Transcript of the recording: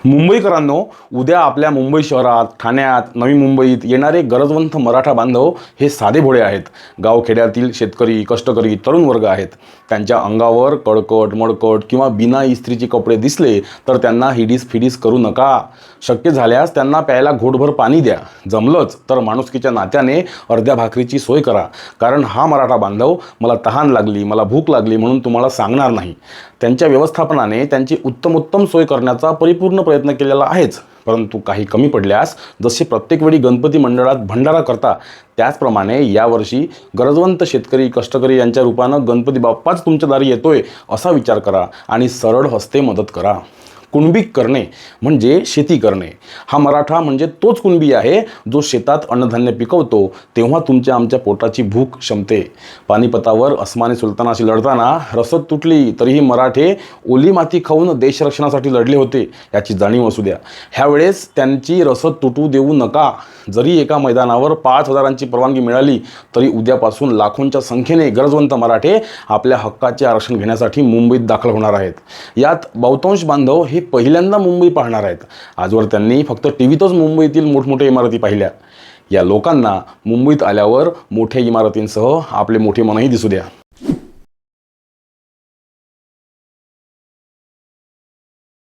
मुंबईकरांनो, उद्या आपल्या मुंबई शहरात, ठाण्यात, नवी मुंबईत येणारे गरजवंत मराठा बांधव हे साधेभोळे आहेत. गावखेड्यातील शेतकरी, कष्टकरी, तरुण वर्ग आहेत. त्यांच्या अंगावर कळकट, मडकट किंवा बिना इस्त्रीचे कपडे दिसले तर त्यांना हिडीस फिडीस करू नका. शक्य झाल्यास त्यांना प्यायला घोटभर पाणी द्या. जमलंच तर माणुसकीच्या नात्याने अर्ध्या भाकरीची सोय करा. कारण हा मराठा बांधव मला तहान लागली, मला भूक लागली म्हणून तुम्हाला सांगणार नाही. त्यांच्या व्यवस्थापनाने त्यांची उत्तमोत्तम सोय करण्याचा परिपूर्ण प्रयत्न केलेला आहेच. परंतु काही कमी पडल्यास जसे प्रत्येक वेळी गणपती मंडळात भंडारा करता त्याचप्रमाणे यावर्षी गरजवंत शेतकरी, कष्टकरी यांच्या रूपानं गणपती बाप्पाच तुमच्या दारी येतोय असा विचार करा आणि सरळ हस्ते मदत करा. कुणबी करणे म्हणजे शेती करणे. हा मराठा म्हणजे तोच कुणबी आहे जो शेतात अन्नधान्य पिकवतो तेव्हा तुमच्या आमच्या पोटाची भूक शमते. पानिपतावर अस्मानी सुलतानाशी लढताना रसद तुटली तरीही मराठे ओली माती खाऊन देशरक्षणासाठी लढले होते याची जाणीव असू द्या. ह्यावेळेस त्यांची रसद तुटू देऊ नका. जरी एका मैदानावर 5,000ची परवानगी मिळाली तरी उद्यापासून लाखोंच्या संख्येने गरजवंत मराठे आपल्या हक्काचे आरक्षण घेण्यासाठी मुंबईत दाखल होणार आहेत. यात बहुतांश बांधव हे पहिल्यांदा मुंबई पाहणार आहेत. आजवर त्यांनी फक्त टीव्हीतच मुंबईतील मोठमोठ्या इमारती पाहिल्या. या लोकांना मुंबईत आल्यावर मोठ्या इमारतींसह आपले मोठे मनही दिसू द्या.